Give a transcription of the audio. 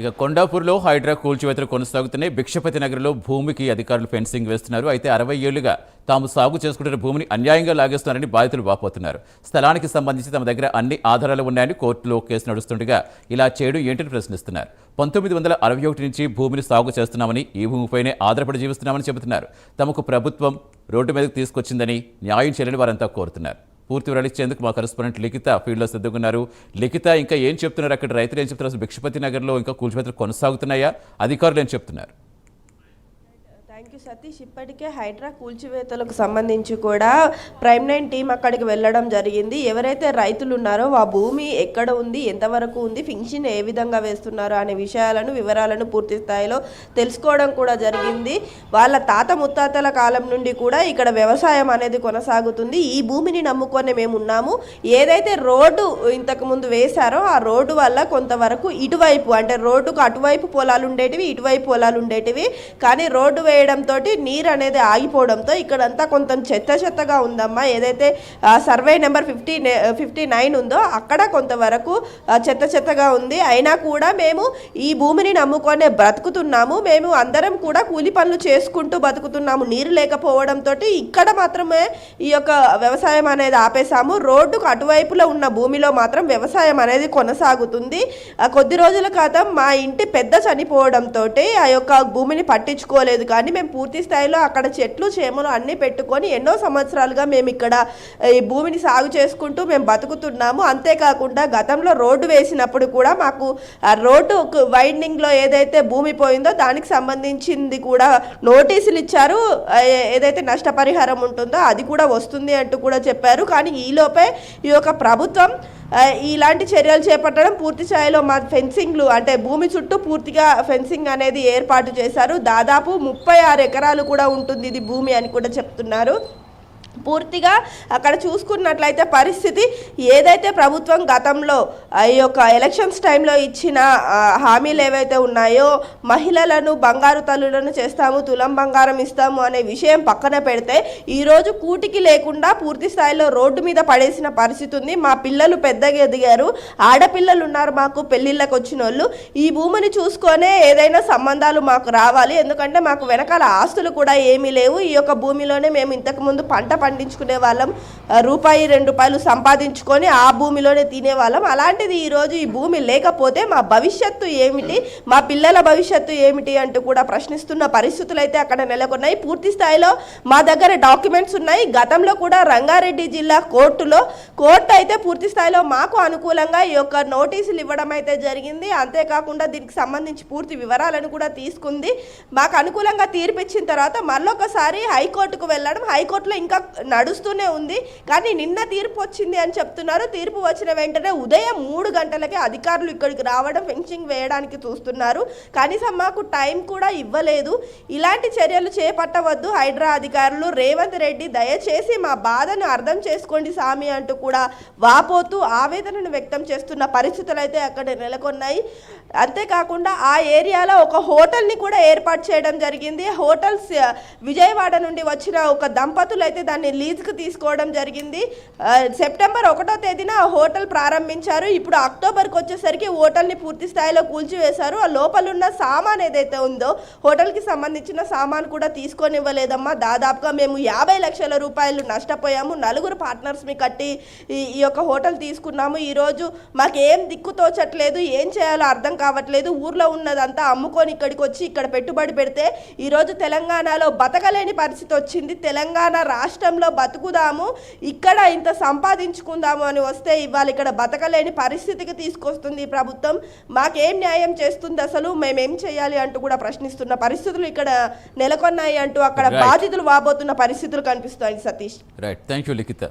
ఇక కొండాపూర్లో హైడ్రా కూల్చివేతలు కొనసాగుతున్నాయి. భిక్షపతి నగర్లో భూమికి అధికారులు ఫెన్సింగ్ వేస్తున్నారు. అయితే 60 ఏళ్లుగా తాము సాగు చేసుకుంటున్న భూమిని అన్యాయంగా లాగేస్తున్నారని బాధితులు వాపోతున్నారు. స్థలానికి సంబంధించి తమ దగ్గర అన్ని ఆధారాలు ఉన్నాయని కోర్టులో కేసు నడుస్తుండగా ఇలా చేయడం ఏంటని ప్రశ్నిస్తున్నారు. 1961 నుంచి భూమిని సాగు చేస్తున్నామని, ఈ భూమిపైనే ఆధారపడి జీవిస్తున్నామని చెబుతున్నారు. తమకు ప్రభుత్వం రోడ్డు మీదకు తీసుకొచ్చిందని న్యాయం చేయాలని వారంతా కోరుతున్నారు. పూర్తి వివరాలు ఇచ్చేందుకు మా కరెస్పాండెంట్ లిఖిత ఫీల్డ్లో సిద్ధంగా. లిఖిత, ఇంకా ఏం చెప్తున్నారు అక్కడ రైతులు ఏం చెప్తున్నారు? అసలు భిక్షపతి నగర్లో ఇంకా కూల్చివేతలు కొనసాగుతున్నాయా? అధికారులు ఏం చెప్తున్నారు? Thank you Satish. ఇప్పటికే హైడ్రా కూల్చివేతలకు సంబంధించి కూడా ప్రైమ్ 9 టీం అక్కడికి వెళ్ళడం జరిగింది. ఎవరైతే రైతులు ఉన్నారో ఆ భూమి ఎక్కడ ఉంది, ఎంతవరకు ఉంది, ఫింక్షన్ ఏ విధంగా వేస్తున్నారో అనే వివరాలను పూర్తి స్థాయిలో తెలుసుకోవడం కూడా జరిగింది. వాళ్ళ తాత ముత్తాతల కాలం నుండి కూడా ఇక్కడ వ్యవసాయం అనేది కొనసాగుతుంది. ఈ భూమిని నమ్ముకొని మేము ఉన్నాము. ఏదైతే రోడ్డు ఇంతకు ముందు వేశారో ఆ రోడ్డు వల్ల కొంతవరకు ఇటువైపు, అంటే రోడ్డుకు అటువైపు పొలాలు ఉండేటివి, ఇటువైపు పొలాలు ఉండేటివి. కానీ రోడ్డు వేయడంతో నీరు అనేది ఆగిపోవడంతో ఇక్కడంతా కొంచెం చెత్తగా ఉందమ్మా. ఏదైతే సర్వే నెంబర్ 59 ఉందో అక్కడ కొంతవరకు చెత్తగా ఉంది. అయినా కూడా మేము ఈ భూమిని నమ్ముకొనే బ్రతుకుతున్నాము. మేము అందరం కూడా కూలి పనులు చేసుకుంటూ బతుకుతున్నాము. నీరు లేకపోవడంతో ఇక్కడ మాత్రమే ఈ యొక్క వ్యవసాయం అనేది ఆపేశాము. రోడ్డుకు అటువైపులో ఉన్న భూమిలో మాత్రం వ్యవసాయం అనేది కొనసాగుతుంది. కొద్ది రోజుల క్రితం మా ఇంటి పెద్ద చనిపోవడంతో ఆ యొక్క భూమిని పట్టించుకోలేదు. కానీ మేము పూర్తి స్థాయిలో అక్కడ చెట్లు చేమలు అన్నీ పెట్టుకొని ఎన్నో సంవత్సరాలుగా మేము ఇక్కడ ఈ భూమిని సాగు చేసుకుంటూ మేము బతుకుతున్నాము. అంతేకాకుండా గతంలో రోడ్డు వేసినప్పుడు కూడా మాకు ఆ రోడ్డు వైండింగ్లో ఏదైతే భూమి పోయిందో దానికి సంబంధించింది కూడా నోటీసులు ఇచ్చారు. ఏదైతే నష్టపరిహారం ఉంటుందో అది కూడా వస్తుంది అంటూ కూడా చెప్పారు. కానీ ఈలోపే ఈ యొక్క ప్రభుత్వం ఇలాంటి చర్యలు చేపట్టడం, పూర్తి స్థాయిలో మా ఫెన్సింగ్లు అంటే భూమి చుట్టూ పూర్తిగా ఫెన్సింగ్ అనేది ఏర్పాటు చేశారు. దాదాపు 36 ఎకరాలు కూడా ఉంటుంది ఇది భూమి అని కూడా చెప్తున్నారు. పూర్తిగా అక్కడ చూసుకున్నట్లయితే పరిస్థితి ఏదైతే ప్రభుత్వం గతంలో ఈ యొక్క ఎలక్షన్స్ టైంలో ఇచ్చిన హామీలు ఏవైతే ఉన్నాయో, మహిళలను బంగారు తల్లులను చేస్తాము, తులం బంగారం ఇస్తాము అనే విషయం పక్కన పెడితే ఈరోజు కూటికి లేకుండా పూర్తి స్థాయిలో రోడ్డు మీద పడేసిన పరిస్థితి ఉంది. మా పిల్లలు పెద్దగా ఎదిగారు, ఆడపిల్లలు ఉన్నారు మాకు పెళ్ళిళ్ళకి వచ్చిన వాళ్ళు. ఈ భూమిని చూసుకొనే ఏదైనా సంబంధాలు మాకు రావాలి. ఎందుకంటే మాకు వెనకాల ఆస్తులు కూడా ఏమీ లేవు. ఈ యొక్క భూమిలోనే మేము ఇంతకుముందు పంట పండించుకునే వాళ్ళం, రూపాయి 2 రూపాయలు సంపాదించుకొని ఆ భూమిలోనే తినేవాళ్ళం. అలాంటిది ఈరోజు ఈ భూమి లేకపోతే మా భవిష్యత్తు ఏమిటి, మా పిల్లల భవిష్యత్తు ఏమిటి అంటూ కూడా ప్రశ్నిస్తున్న పరిస్థితులు అయితే అక్కడ నెలకొన్నాయి. పూర్తి స్థాయిలో మా దగ్గర డాక్యుమెంట్స్ ఉన్నాయి. గతంలో కూడా రంగారెడ్డి జిల్లా కోర్టు అయితే పూర్తి స్థాయిలో మాకు అనుకూలంగా ఈ యొక్క నోటీసులు ఇవ్వడం అయితే జరిగింది. అంతేకాకుండా దీనికి సంబంధించి పూర్తి వివరాలను కూడా తీసుకుంది. మాకు అనుకూలంగా తీర్పిచ్చిన తర్వాత మళ్ళొకసారి హైకోర్టుకు వెళ్ళడం, హైకోర్టులో ఇంకా నడుస్తూనే ఉంది. కానీ నిన్న తీర్పు వచ్చింది అని చెప్తున్నారు. తీర్పు వచ్చిన వెంటనే ఉదయం 3 గంటలకే అధికారులు ఇక్కడికి రావడం, ఫెన్సింగ్ వేయడానికి చూస్తున్నారు. కనీసం మాకు టైం కూడా ఇవ్వలేదు. ఇలాంటి చర్యలు చేపట్టవద్దు హైడ్రా అధికారులు, రేవంత్ రెడ్డి దయచేసి మా బాధను అర్థం చేసుకోండి సామి అంటూ కూడా వాపోతూ ఆవేదనను వ్యక్తం చేస్తున్న పరిస్థితులు అయితే అక్కడ నెలకొన్నాయి. అంతేకాకుండా ఆ ఏరియాలో ఒక హోటల్ని కూడా ఏర్పాటు చేయడం జరిగింది. హోటల్స్ విజయవాడ నుండి వచ్చిన ఒక దంపతులు అయితే దాన్ని లీజుకు తీసుకోవడం జరిగింది. సెప్టెంబర్ 1వ తేదీన హోటల్ ప్రారంభించారు. ఇప్పుడు అక్టోబర్కి వచ్చేసరికి హోటల్ని పూర్తి స్థాయిలో కూల్చివేశారు. ఆ లోపల ఉన్న సామాన్ ఏదైతే ఉందో హోటల్కి సంబంధించిన సామాన్ కూడా తీసుకొని ఇవ్వలేదమ్మా. దాదాపుగా మేము 50 లక్షల రూపాయలు నష్టపోయాము. 4 పార్ట్నర్స్ని కట్టి ఈ యొక్క హోటల్ తీసుకున్నాము. ఈరోజు మాకు ఏం దిక్కు తోచట్లేదు, ఏం చేయాలో అర్థం కావట్లేదు. ఊర్లో ఉన్నదంతా అమ్ముకొని ఇక్కడికి వచ్చి ఇక్కడ పెట్టుబడి పెడితే ఈరోజు తెలంగాణలో బతకలేని పరిస్థితి వచ్చింది. తెలంగాణ రాష్ట్రంలో బతుకుదాము, ఇక్కడ ఇంత సంపాదించుకుందాము అని వస్తే ఇవాళ ఇక్కడ బతకలేని పరిస్థితికి తీసుకొస్తుంది ఈ ప్రభుత్వం. మాకేం న్యాయం చేస్తుంది, అసలు మేమేం చేయాలి అంటూ కూడా ప్రశ్నిస్తున్న పరిస్థితులు ఇక్కడ నెలకొన్నాయి అంటూ అక్కడ బాధితులు వాబోతున్న పరిస్థితులు కనిపిస్తాయి. Satish, right, thank you Likhita.